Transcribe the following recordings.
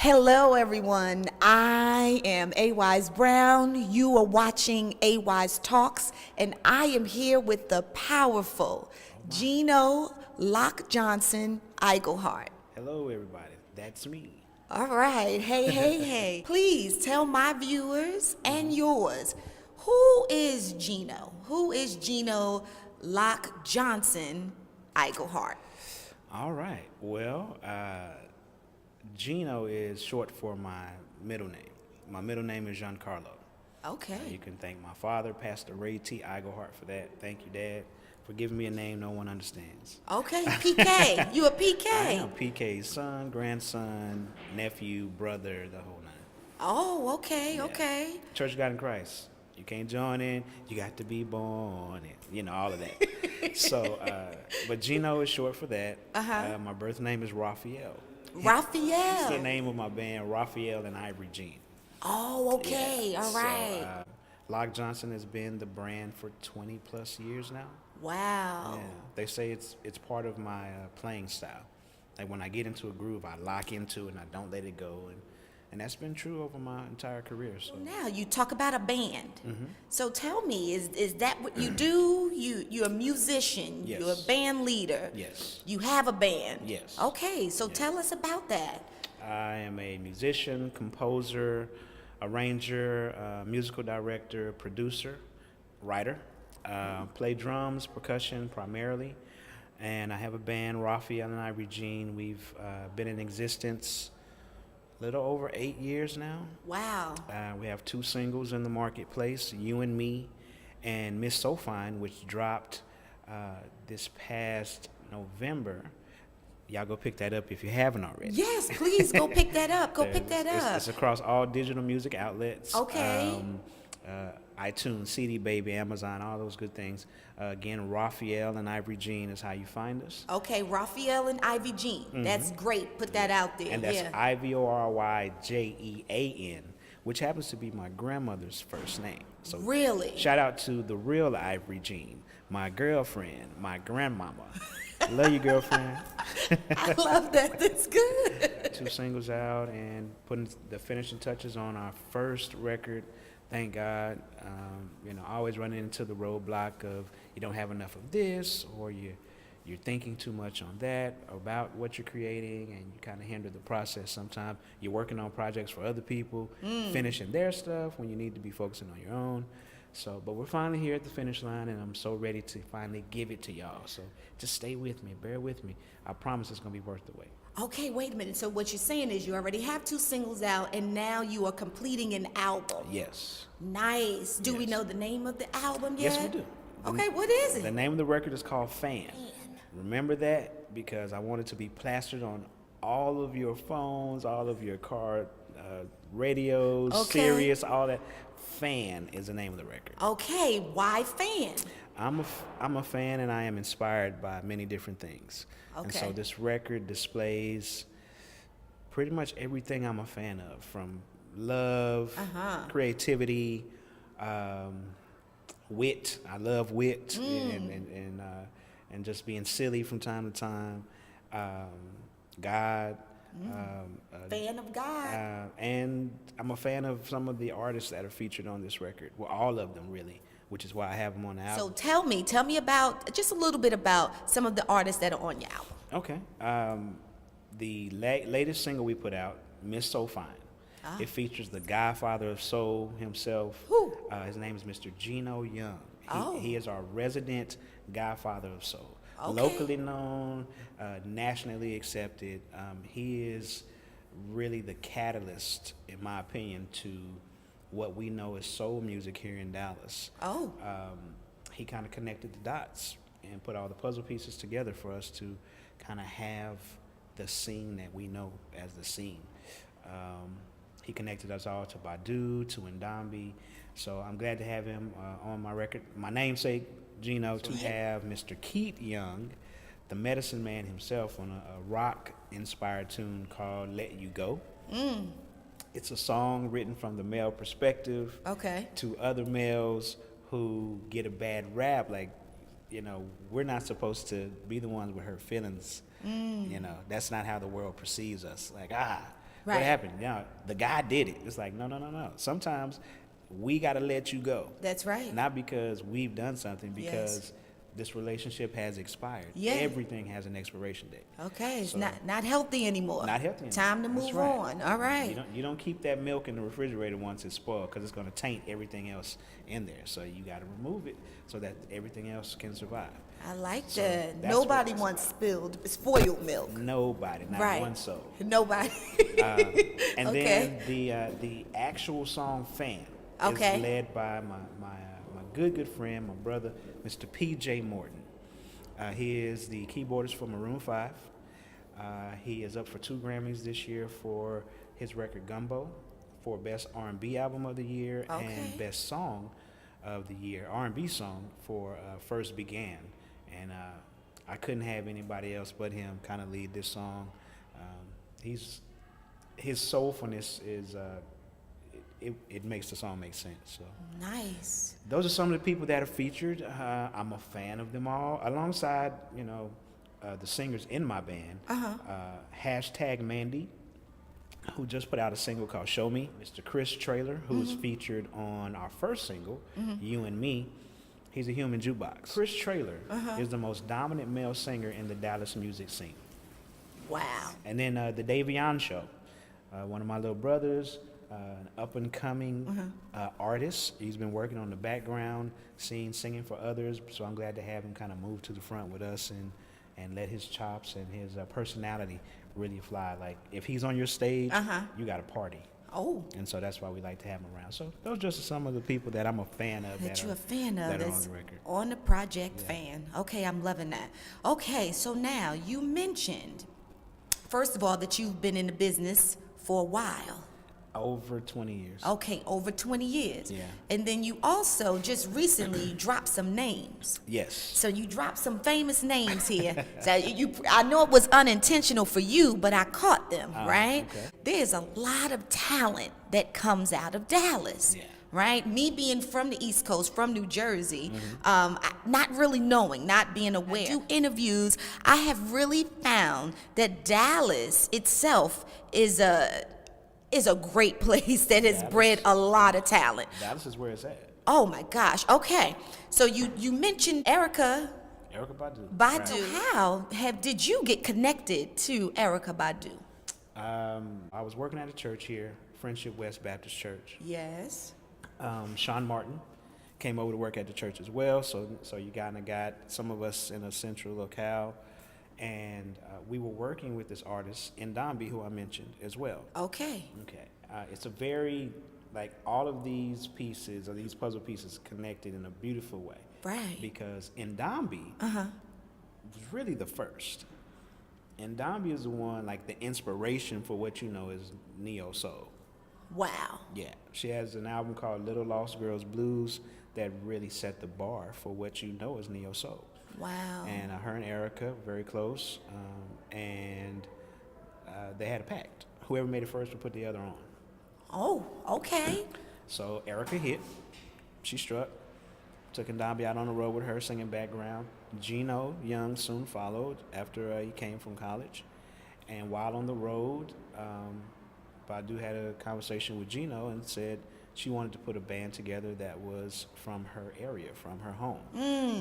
Hello, everyone. I am A-Wise Brown. You are watching AWiseTalks, and I am here with the powerful GinoLockjohnson Iglehart. Hello, everybody. That's me. All right. Hey. Please tell my viewers and yours, who is Gino? Who is Gino Lockjohnson Iglehart? All right. Well, Gino is short for my middle name. My middle name is Giancarlo. Okay. You can thank my father, Pastor Ray T. Iglehart, for that. Thank you, Dad, for giving me a name no one understands. Okay, PK. You a PK? I am PK's son, grandson, nephew, brother, the whole nine. Oh, okay, Yeah. okay. Church of God in Christ. You can't join in. You got to be born in. All of that. So, but Gino is short for that. My birth name is Raphael. Raphael. It's the name of my band, raphael&ivoryjean. Oh, okay. Yeah. All right. So, Lock Johnson has been the brand for 20 plus years now. Wow. Yeah. They say it's part of my playing style. Like when I get into a groove, I lock into it and I don't let it go. And that's been true over my entire career. So Now you talk about a band. Mm-hmm. So tell me, is that what you do? You're a musician. Yes. You're a band leader. Yes. You have a band. Yes. Okay. So tell us about that. I am a musician, composer, arranger, musical director, producer, writer. Play drums, percussion primarily. And I have a band, raphael&ivoryjean. We've been in existence a little over 8 years now. Wow. We have 2 singles in the marketplace, You and Me and Miss So Fine, which dropped this past November. Y'all go pick that up if you haven't already. Yes, please go pick that up. Go pick that up. It's across all digital music outlets. Okay. iTunes, CD Baby, Amazon, all those good things. Again, raphael&ivoryjean is how you find us. Okay, Raphael and Ivy Jean. That's great. Put that out there. And that's yeah. IVORYJEAN, which happens to be my grandmother's first name. So Really? shout out to the real Ivory Jean, my girlfriend, my grandmama. Love you, girlfriend. I love that. That's good. 2 singles out and putting the finishing touches on our first record. Thank God. Always running into the roadblock of you don't have enough of this, or you're thinking too much on that about what you're creating, and you kind of hinder the process. Sometimes you're working on projects for other people, finishing their stuff when you need to be focusing on your own. So, but we're finally here at the finish line, and I'm so ready to finally give it to y'all. So just stay with me, bear with me. I promise it's gonna be worth the wait. Okay, wait a minute. So what you're saying is you already have 2 singles out, and now you are completing an album. Yes. Nice. Do we Yes. know the name of the album yet? Yes, we do. Okay, what is The it? name of the record is called Fan. Remember that, because I want it to be plastered on all of your phones, all of your car radios, Okay. Sirius, all that. Fan is the name of the record. Okay, why fan? I'm a fan, and I am inspired by many different things. And so Okay. this record displays pretty much everything I'm a fan of, from love, creativity, wit. I love wit, and just being silly from time to time. God. Fan of God. And I'm a fan of some of the artists that are featured on this record. Well, all of them really, which is why I have them on the album. So tell me about just a little bit about some of the artists that are on your album. Okay. The latest single we put out, Miss So Fine. It features the godfather of soul himself. Who? His name is Mr. Gino Young. Oh. He is our resident godfather of soul. Okay. Locally known, nationally accepted. He is really the catalyst, in my opinion, to what we know as soul music here in Dallas. Oh. He kind of connected the dots and put all the puzzle pieces together for us to kind of have the scene that we know as the scene. He connected us all to Badu, to Ndambi. So I'm glad to have him on my record. My namesake, Gino, to have Mr. Keith Young, the medicine man himself, on a rock-inspired tune called Let You Go. It's a song written from the male perspective Okay. to other males who get a bad rap. Like, we're not supposed to be the ones with hurt feelings. That's not how the world perceives us. Like, Right. What happened? Yeah, the guy did it. It's like, no. Sometimes we got to let you go. That's right. Not because we've done something, because Yes. this relationship has expired. Yeah. Everything has an expiration date. Okay, it's So- not healthy anymore. Not healthy anymore. Time to That's move right. on. All right. You don't keep that milk in the refrigerator once it's spoiled, because it's going to taint everything else in there. So you got to remove it so that everything else can survive. I like So that. that's Nobody what it's wants spoiled milk. Nobody, not Right. one soul. Nobody. And Okay. then the actual song "Fan" Okay. is led by my good friend, my brother, Mr. PJ Morton. He is the keyboardist for Maroon 5. He is up for 2 Grammys this year for his record Gumbo, for Best R&B Album of the Year, Okay. and Best Song of the Year, R&B song, for First Began. And I couldn't have anybody else but him kind of lead this song. His soulfulness is it makes the song make sense. So Nice. those are some of the people that are featured. I'm a fan of them all, alongside the singers in my band. Hashtag Mandy, who just put out a single called Show Me. Mr. Chris Trailer, who was featured on our first single, You and Me. He's a human jukebox. Chris Trailer is the most dominant male singer in the Dallas music scene. Wow. And then the Davion Show, one of my little brothers, an up-and-coming artist. He's been working on the background scene, singing for others, so I'm glad to have him kind of move to the front with us and let his chops and his personality really fly. Like, if he's on your stage, you got a party. Oh. And so that's why we like to have him around. So those are just some of the people that I'm a fan of. That you're a fan of, that are on that's the record. on the project fan. Okay, I'm loving that. Okay, so now you mentioned, first of all, that you've been in the business for a while. Over 20 years. Okay, over 20 years. Yeah. And then you also just recently dropped some names. Yes. So you dropped some famous names here. I know it was unintentional for you, but I caught them, right? Okay. There's a lot of talent that comes out of Dallas. Yeah. Right? Me being from the East Coast, from New Jersey, not really knowing, not being aware. Do interviews, I have really found that Dallas itself is a great place that has bred a lot of talent. Dallas is where it's at. Oh my gosh. Okay. So you mentioned Erykah Erykah Badu. Right. How did you get connected to Erykah Badu? I was working at a church here, Friendship West Baptist Church. Yes. Sean Martin came over to work at the church as well, so you kind of got some of us in a central locale, and we were working with this artist in Dombey, who I mentioned as well. Okay. Okay, it's a very, like, all of these pieces, or these puzzle pieces, connected in a beautiful way. Right. Because Dombey was really the first. Dombey is the one, like, the inspiration for what you know is neo soul. Wow. Yeah, she has an album called Little Lost Girls Blues that really set the bar for what you know as neo soul. Wow. And her and Erykah very close, and they had a pact. Whoever made it first would put the other on. Oh, okay. So Erykah hit, she struck, took Dombey out on the road with her singing background. Gino Young soon followed after he came from college, and while on the road, Badu had a conversation with Gino and said she wanted to put a band together that was from her area, from her home,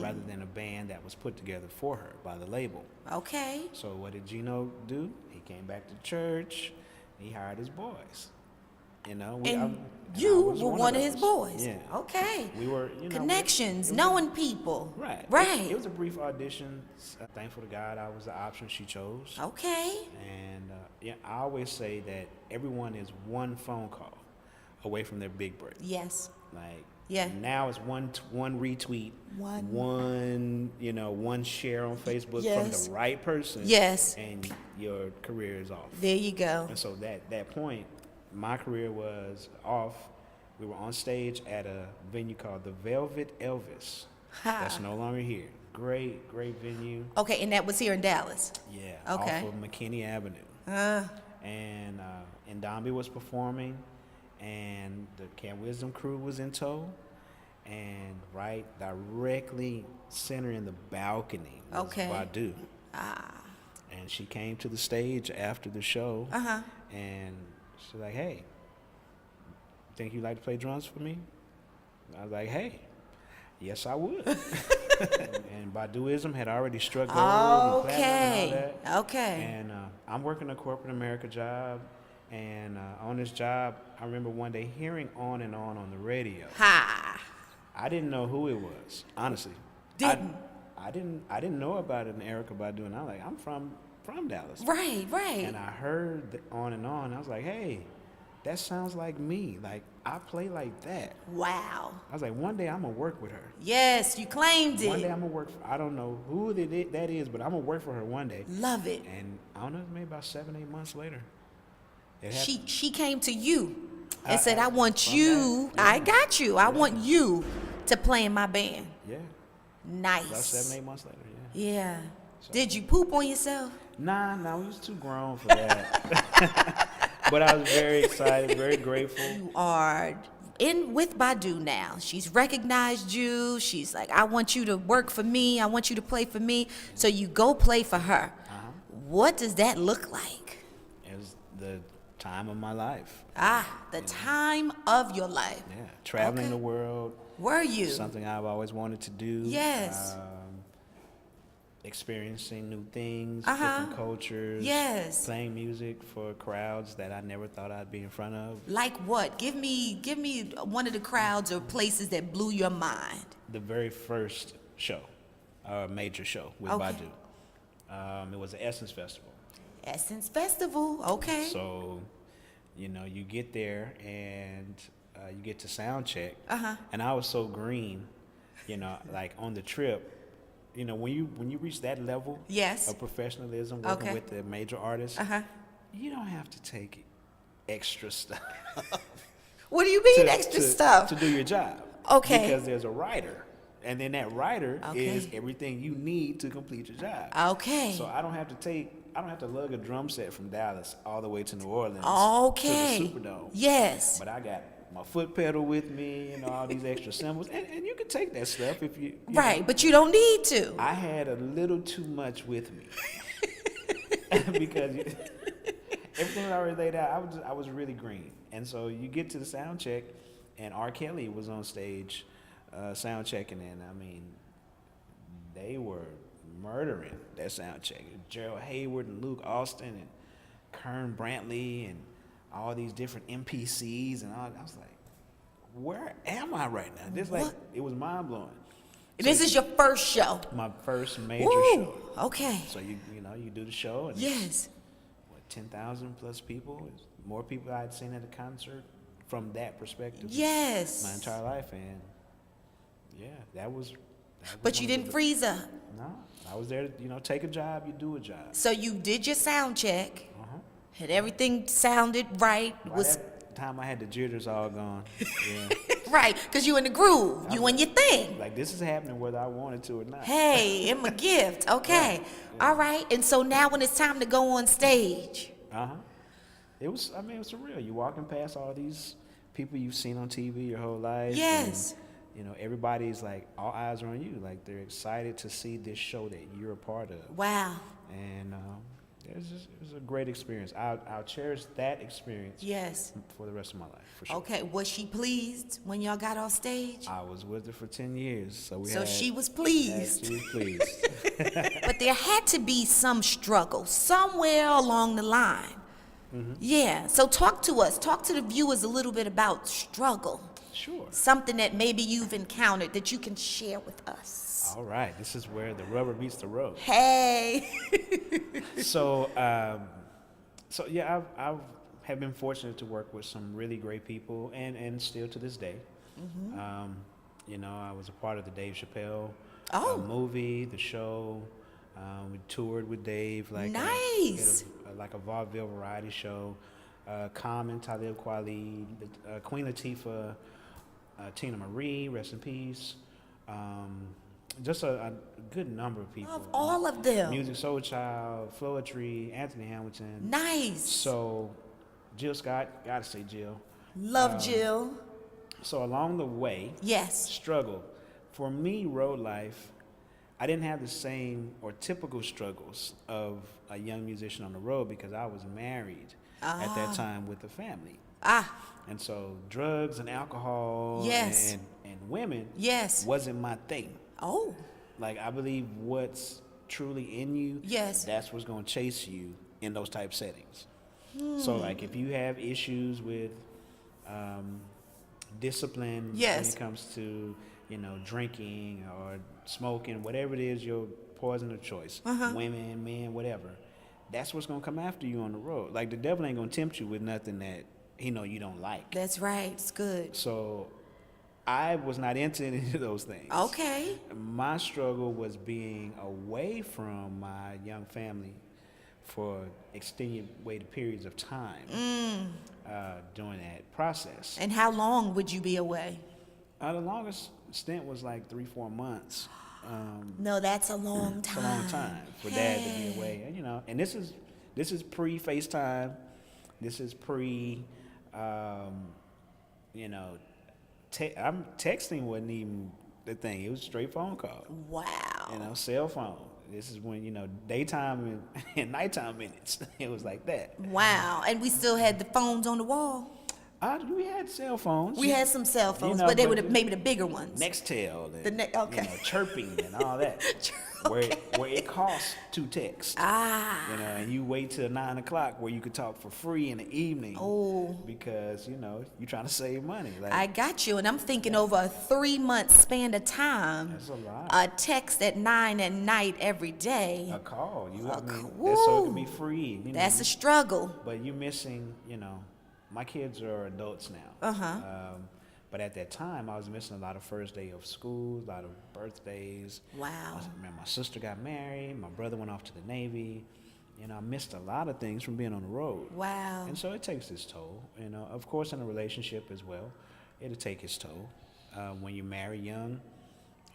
rather than a band that was put together for her by the label. Okay. So what did Gino do? He came back to church. He hired his boys. You know, And I you was were one of his those. boys. Yeah. Okay. We were, Connections, it was knowing people. Right. Right. It was a brief audition. Thankful to God I was the option she chose. Okay. And I always say that everyone is one phone call away from their big break. Yes. Like, Yeah. now it's one retweet, one share on Facebook from Yes. the right person. Yes. And your career is off. There you go. And so that point, my career was off. We were on stage at a venue called the Velvet Elvis. That's no longer here. Great venue. Okay, and that was here in Dallas. Yeah. Okay. Off of McKinney Avenue. And Dombey was performing, and the Camp Wisdom crew was in tow, and right directly center in the balcony was Badu. And she came to the stage after the show, and She's like, hey, think you'd like to play drums for me? I was like, hey, yes, I would. And Baduism had already struck gold and platinum and all that. Okay. And I'm working a corporate America job. And on this job, I remember one day hearing on the radio. Ha. I didn't know who it was, honestly. Didn't. I didn't know about it in Erica Badu, and I'm like, I'm from Dallas. Right. And I heard on and on. I was like, hey, that sounds like me. Like, I play like that. Wow. I was like, one day I'm going to work with her. Yes, you claimed it. One day I'm going to work I don't know who that is, but I'm going to work for her one day. Love it. And I don't know, maybe about 7-8 months later. She came to you and said, I want you. Yeah. I got you. I want you to play in my band. Yeah. Nice. About 7-8 months later, yeah. Yeah. So. Did you poop on yourself? Nah, we was too grown for that. But I was very excited, very grateful. You are in with Badu now. She's recognized you. She's like, I want you to work for me. I want you to play for me. So you go play for her. Uh-huh. What does that look like? It was the time of my life. The time of your life. Yeah, traveling Okay. the world. Were you? Something I've always wanted to do. Yes. Experiencing new things, Uh-huh. different cultures. Yes. Playing music for crowds that I never thought I'd be in front of. Like what? Give me one of the crowds or places that blew your mind. The very first show, major show with Okay. Badu. It was the Essence Festival. Essence Festival. Okay. So, you get there and you get to sound check. Uh-huh. And I was so green, like on the trip. When you reach that level Yes. of professionalism, working Okay. with the major artists, Uh-huh. you don't have to take extra stuff. What do you mean extra stuff? To do your job. Okay. Because there's a writer, and then that writer Okay. is everything you need to complete your job. Okay. So I don't have to lug a drum set from Dallas all the way to New Orleans Okay. to the Superdome. Yes. But I got my foot pedal with me, all these extra cymbals, and you can take that stuff if you Right, know. but you don't need to. I had a little too much with me because everything was already laid out. I was really green, and so you get to the sound check, and R. Kelly was on stage, sound checking, and I mean, they were murdering that sound check. Gerald Hayward and Luke Austin and Kern Brantley and all these different MPCs and all. I was like, where am I right now? It was mind blowing. This is your first show. My first major Ooh, show. okay. So you do the show and Yes. 10,000 plus people. It's more people I'd seen at a concert from that perspective. Yes. My entire life, and yeah, that was But you one of didn't freeze up. No, I was there to take a job. You do a job. So you did your sound check, Uh-huh. and everything sounded right. By that time, I had the jitters all gone. Yeah. Right, because you in the groove. You in your thing. Like, this is happening whether I wanted to or not. Hey, I'm a gift. Okay. Yeah. All right. And so now when it's time to go on stage. Uh-huh. It was surreal. You're walking past all these people you've seen on TV your whole life. Yes. And, everybody's like, all eyes are on you. Like, they're excited to see this show that you're a part of. Wow. And it was a great experience. I'll cherish that experience. Yes. For the rest of my life, for sure. Okay. Was she pleased when y'all got off stage? I was with her for 10 years. So She was pleased. She was pleased. But there had to be some struggle somewhere along the line. Mm-hmm. Yeah. So talk to us. Talk to the viewers a little bit about struggle. Sure. Something that maybe you've encountered that you can share with us. All right. This is where the rubber meets the road. Hey. So yeah, I have been fortunate to work with some really great people, and still to this day. Mm-hmm. I was a part of the Dave Chappelle movie, the show. We toured with Dave, nice. like a vaudeville variety show. Common, Talib Kweli, Queen Latifah, Tina Marie, rest in peace. Just a good number of people. Of all of them. Music Soul Child, Floetry, Anthony Hamilton. Nice. So, Jill Scott, gotta say Jill. Love Jill. So along the way, Yes. struggle. For me, road life, I didn't have the same or typical struggles of a young musician on the road because I was married. at that time with the family. Ah, And so drugs and alcohol yes. and women Yes. wasn't my thing. Oh, Like, I believe what's truly in you, yes. that's what's going to chase you in those type settings. So, like, if you have issues with discipline Yes. when it comes to, drinking or smoking, whatever it is, your poison of choice, women, men, whatever, that's what's going to come after you on the road. Like, the devil ain't going to tempt you with nothing that he know you don't like. That's right. It's good. So I was not into any of those things. Okay. My struggle was being away from my young family for extenuated periods of time during that process. And how long would you be away? The longest stint was like 3-4 months. No, that's a long It's time. a long time for dad to be away. And, and this is pre-FaceTime. This is pre, texting wasn't even the thing. It was straight phone call. Wow. Cell phone. This is when, daytime and nighttime minutes. It was like that. Wow. And we still had the phones on the wall. We had cell phones. We had some cell phones, but they were maybe the bigger ones. Nextel and okay. chirping and all that. Where it costs to text. And you wait till 9 o'clock where you could talk for free in the evening. Oh. Because, you're trying to save money. Like, I got you, and I'm thinking over a 3-month span of time. That's a lot. A text at 9 at night every day. A call. That's so it woo. can be free. That's a struggle. But you're missing, my kids are adults now. But at that time, I was missing a lot of first day of school, a lot of birthdays. Wow. My sister got married. My brother went off to the Navy. I missed a lot of things from being on the road. Wow. And so it takes its toll. Of course, in a relationship as well, it'll take its toll. When you marry young,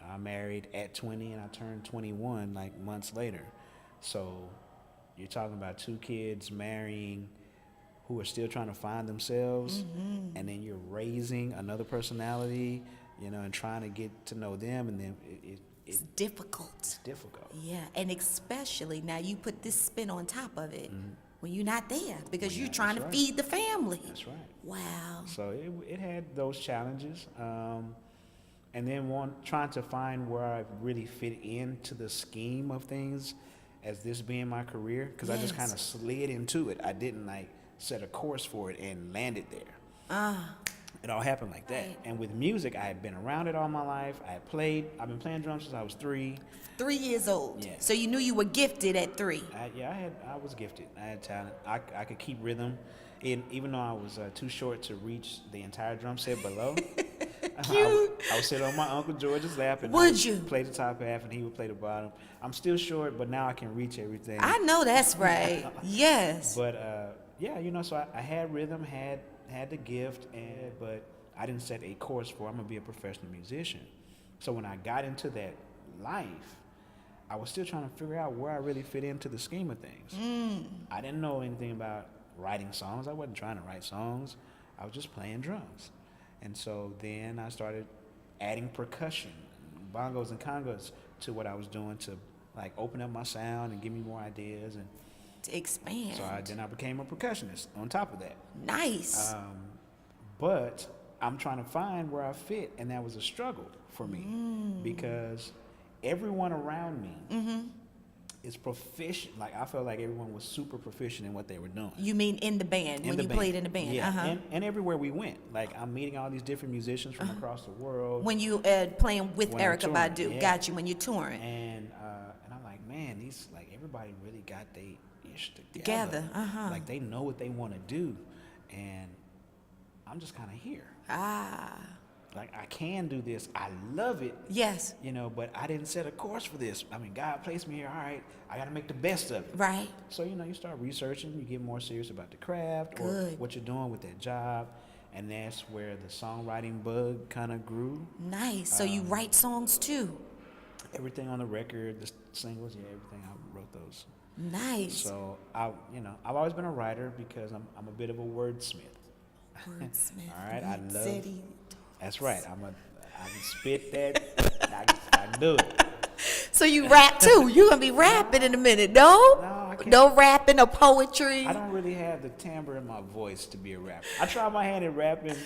I married at 20 and I turned 21 like months later. So you're talking about 2 kids marrying who are still trying to find themselves, and then you're raising another personality, and trying to get to know them, and then it's difficult. It's difficult. Yeah, and especially now you put this spin on top of it when you're not there because you're trying to feed the family. That's right. Wow. So it had those challenges, and then trying to find where I really fit into the scheme of things as this being my career, because I just kind of slid into it. I didn't set a course for it and landed there. It all happened like that. Right. And with music, I had been around it all my life. I've been playing drums since I was 3. 3 years old. Yeah. So you knew you were gifted at 3. I was gifted. I had talent. I could keep rhythm. And even though I was too short to reach the entire drum set below, I would sit on my Uncle George's lap and play the top half and he would play the bottom. I'm still short, but now I can reach everything. I know that's right. Yes. But so I had rhythm, had the gift, but I didn't set a course for I'm gonna be a professional musician. So when I got into that life, I was still trying to figure out where I really fit into the scheme of things. I didn't know anything about writing songs. I wasn't trying to write songs. I was just playing drums. And so then I started adding percussion, bongos and congas to what I was doing to open up my sound and give me more ideas and to expand. So then I became a percussionist on top of that. Nice. But I'm trying to find where I fit, and that was a struggle for me because everyone around me is proficient. I felt like everyone was super proficient in what they were doing. You mean in the band, when you played in the band? Yeah, and everywhere we went. I'm meeting all these different musicians from across the world. When you playing with Erykah Badu, got you, when you're touring. And I'm like, man, these, everybody really got their ish together. They know what they want to do, and I'm just kind of here. I can do this. I love it. Yes. But I didn't set a course for this. God placed me here. All right, I got to make the best of it. Right. So, you start researching. You get more serious about the craft or what you're doing with that job. And that's where the songwriting bug kind of grew. Nice. So you write songs too? Everything on the record, the singles, everything. I wrote those. Nice. So, I've always been a writer because I'm a bit of a wordsmith. Wordsmith. All right, I love. City. That's right. I can spit that. I can do it. So you rap too? You're gonna be rapping in a minute, no? No, no rapping or poetry. I don't really have the timbre in my voice to be a rapper. I tried my hand at rapping.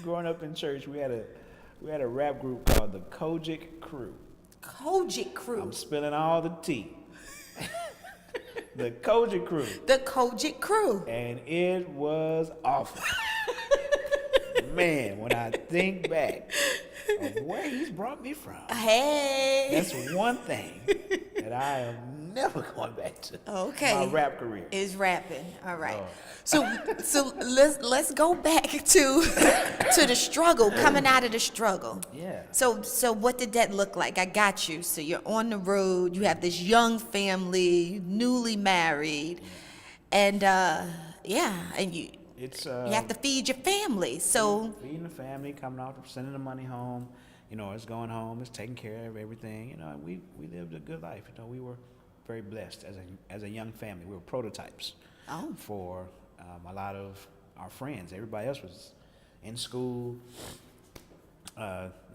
Growing up in church, we had a rap group called the Kojic Crew. Kojic Crew. I'm spilling all the tea. The Kojic Crew. The Kojic Crew. And it was awful. Man, when I think back of where he's brought me from, hey, that's one thing that I am never going back to. Okay, my rap career is rapping. All right. Oh. So let's go back to the struggle, coming out of the struggle. Yeah. So what did that look like? I got you. So you're on the road. You have this young family, newly married, and and you. It's you have to feed your family, so feeding the family, coming out, sending the money home. You know, it's going home, it's taking care of everything. You know, and we lived a good life. You know, we were very blessed as a young family. We were prototypes for a lot of our friends. Everybody else was in school,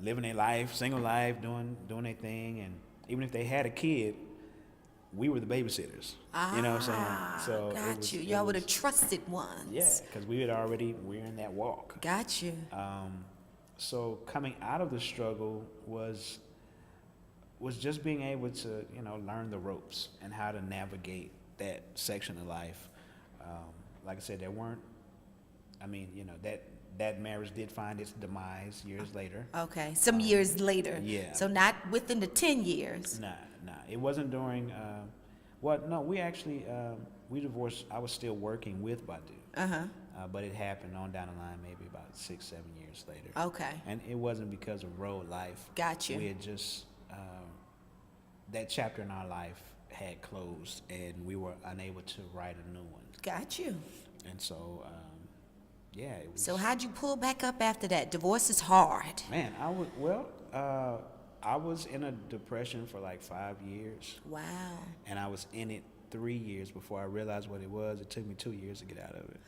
living their life, single life, doing their thing, and even if they had a kid, we were the babysitters. You know what I'm saying? So got you. Y'all were the trusted ones. Yeah, because we're in that walk. Got you. So coming out of the struggle was just being able to, you know, learn the ropes and how to navigate that section of life. Like I said, that marriage did find its demise years later. Okay, some years later. Yeah. So not within the 10 years. Nah. It wasn't during, we actually, we divorced. I was still working with Badu. But it happened on down the line, maybe about 6-7 years later. Okay. And it wasn't because of road life. Got you. We had just, that chapter in our life had closed, and we were unable to write a new one. Got you. And so, it was. So how'd you pull back up after that? Divorce is hard. Man, I was in a depression for like 5 years. Wow. And I was in it 3 years before I realized what it was. It took me 2 years to get out of it.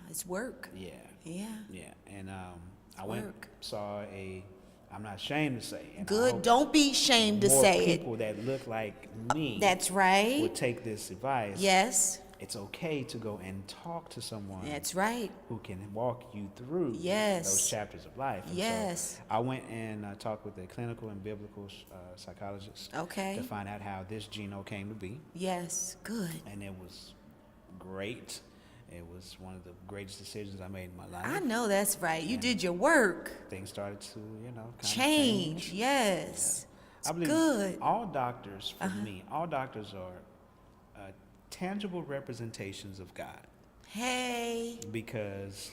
It's work. Yeah. Yeah. Yeah. And I went, saw I'm not ashamed to say. And good. Don't be ashamed to say it. More people that look like me. That's right. Would take this advice. Yes. It's okay to go and talk to someone. That's right. Who can walk you through those chapters of life. And so I went and talked with a clinical and biblical psychologist. Okay. To find out how this Gino came to be. Yes. Good. And it was great. It was one of the greatest decisions I made in my life. I know that's right. You did your work. Things started to, kind of change. Yes. Yeah. I believe good. All doctors, for me, all doctors are tangible representations of God. Hey. Because,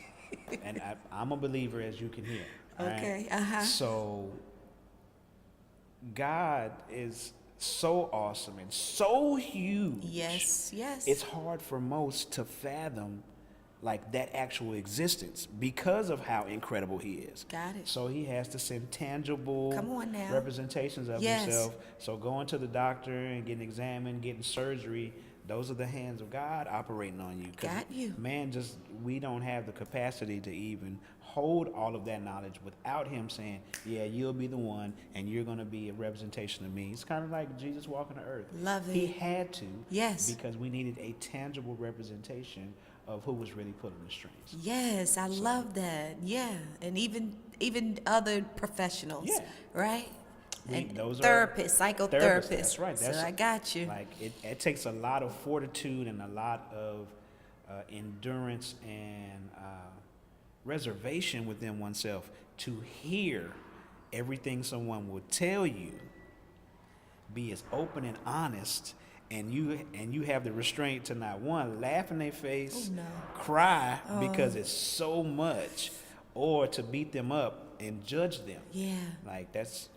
and I'm a believer, as you can hear. Okay. Right? So, God is so awesome and so huge. Yes. It's hard for most to fathom like that actual existence because of how incredible he is. Got it. So he has to send tangible representations of himself. So going to the doctor and getting examined, getting surgery, those are the hands of God operating on you. Got you. Man, we don't have the capacity to even hold all of that knowledge without him saying, yeah, you'll be the one and you're going to be a representation of me. It's kind of like Jesus walking the earth. Love it. He had to. Yes. Because we needed a tangible representation of who was really pulling the strings. Yes, I love that. Yeah. And even other professionals. Yeah. Right? Those therapists, psychotherapists. That's right. So I got you. Like it takes a lot of fortitude and a lot of endurance and reservation within oneself to hear everything someone will tell you, be as open and honest, and you have the restraint to not one, laugh in their face, cry because it's so much, or to beat them up and judge them. Yeah. Like that's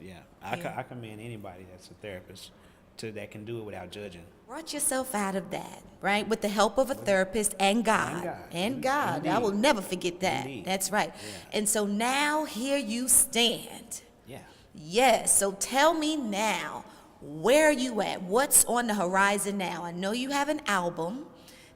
I commend anybody that's a therapist that can do it without judging. Brought yourself out of that, right? With the help of a therapist and God. And God. Indeed. I will never forget that. Indeed. That's right. Yeah. And so now here you stand. Yeah. Yes. So tell me now, where are you at? What's on the horizon now? I know you have an album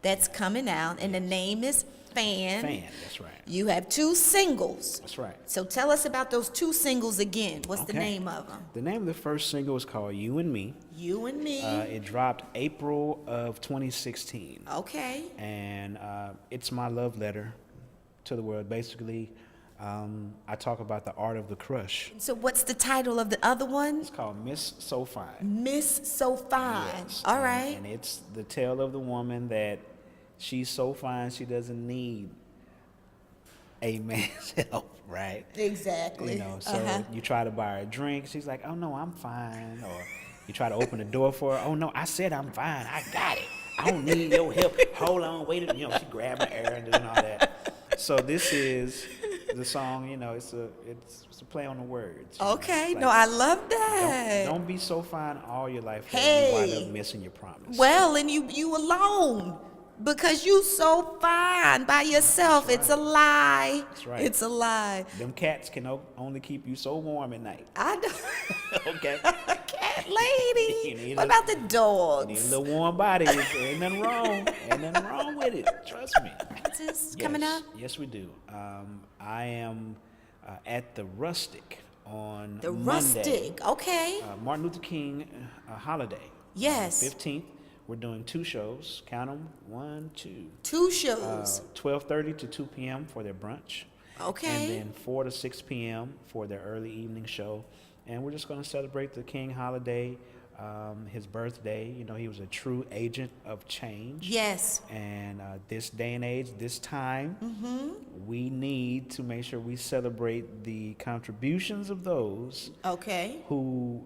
that's coming out, and the name is Fan. Fan, that's right. You have 2 singles. That's right. So tell us about those 2 singles again. What's the Okay. name of them? The name of the first single is called You and Me. You and Me. It dropped April of 2016. Okay. And it's my love letter to the world. Basically, I talk about the art of the crush. So what's the title of the other one? It's called Miss So Fine. Miss So Fine. Yes. All right. And it's the tale of the woman that she's so fine she doesn't need a man's help, right? Exactly. You know, so you try to buy her a drink, she's like, oh no, I'm fine. Or you try to open the door for her, oh no, I said I'm fine, I got it. I don't need your help. Hold on, wait a minute. You know, she grabbed my air and doing all that. So this is the song, you know, it's a play on the words. Okay, Like, no, I love that. don't be so fine all your life that Hey. you wind up missing your promise. Well, and you alone. Because you so fine by yourself. That's It's a lie. That's right. It's a lie. Them cats can only keep you so warm at night. I know. Okay. Cat lady. You need What a- about the You need a dogs? little warm body. Ain't nothing wrong. Ain't nothing wrong with it. Trust me. Is this coming up? Yes, we do. I am at the Rustic on The Monday. Rustic. Okay. Martin Luther King holiday. Yes. 15th. We're doing 2 shows. Count them. 1, 2. 2 shows. 12:30 to 2 p.m. for their brunch. Okay. And then 4 to 6 p.m. for their early evening show. And we're just going to celebrate the King holiday, his birthday. You know, he was a true agent of change. Yes. And this day and age, this time, we need to make sure we celebrate the contributions of those Okay. who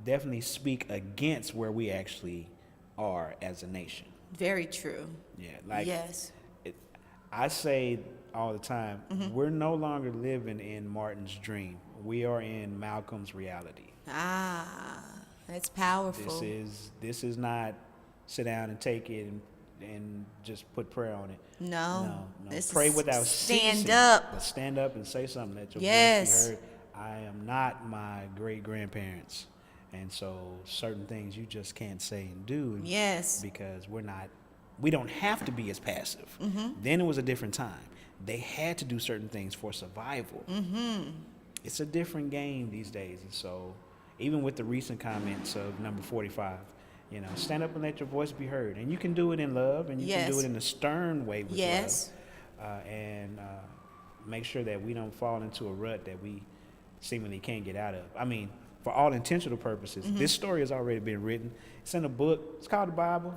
definitely speak against where we actually are as a nation. Very true. Yeah, like Yes. I say all the time, we're no longer living in Martin's dream. We are in Malcolm's reality. Ah, that's powerful. This is not sit down and take it and just put prayer on it. No. No. This Pray is without stand ceasing, up. but stand up and say something that your Yes. voice be heard. I am not my great grandparents, and so certain things you just can't say and do. Yes. Because we don't have to be as passive. Then it was a different time. They had to do certain things for survival. It's a different game these days, and so even with the recent comments of number 45, you know, stand up and let your voice be heard, and you can do it in love, and you can do it in a stern way with love, and make sure that we don't fall into a rut that we seemingly can't get out of. I mean, for all intentional purposes, this story has already been written. It's in a book. It's called the Bible.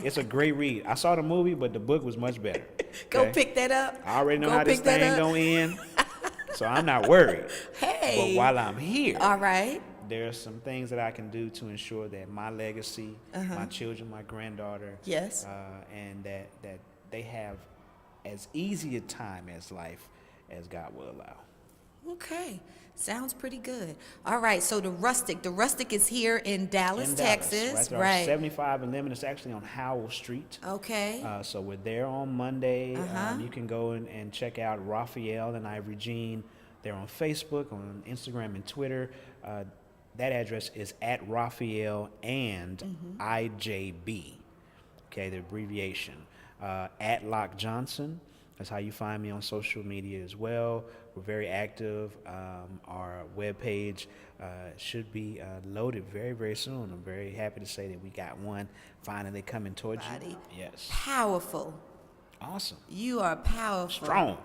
It's a great read. I saw the movie, but the book was much better. Go Okay? pick that up. I already know Go how this pick that thing up. gonna end, so I'm not worried. Hey. But while I'm here, All right. there are some things that I can do to ensure that my legacy, my children, my granddaughter, Yes. and that they have as easy a time as life as God will allow. Okay. Sounds pretty good. All right. So the Rustic is here in Dallas, In Dallas, Texas. right, Right. 75 and Lemon. It's actually on Howell Street. Okay. So we're there on Monday. Uh-huh. You can go and check out Raphael and Ivory Jean. They're on Facebook, on Instagram, and Twitter. That address is at Raphael and IJB. Okay, the abbreviation. At Lockjohnson. That's how you find me on social media as well. We're very active. Our webpage should be loaded very, very soon. I'm very happy to say that we got one finally coming towards you. Yes. Powerful. Awesome. You are powerful. Strong.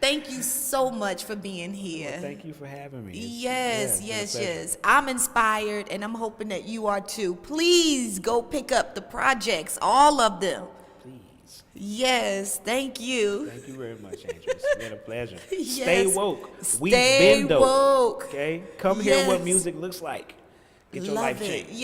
Thank you so much for being here. Well, thank you for having me. Yes. I'm inspired, and I'm hoping that you are too. Please go pick up the projects, all of them. Please. Yes, thank you. Thank you very much, Angel. It's been a pleasure. Yes. Stay woke. We've Stay been dope. woke. Okay? Come hear what Yes. music looks like. Get your Love life it. changed. Yeah.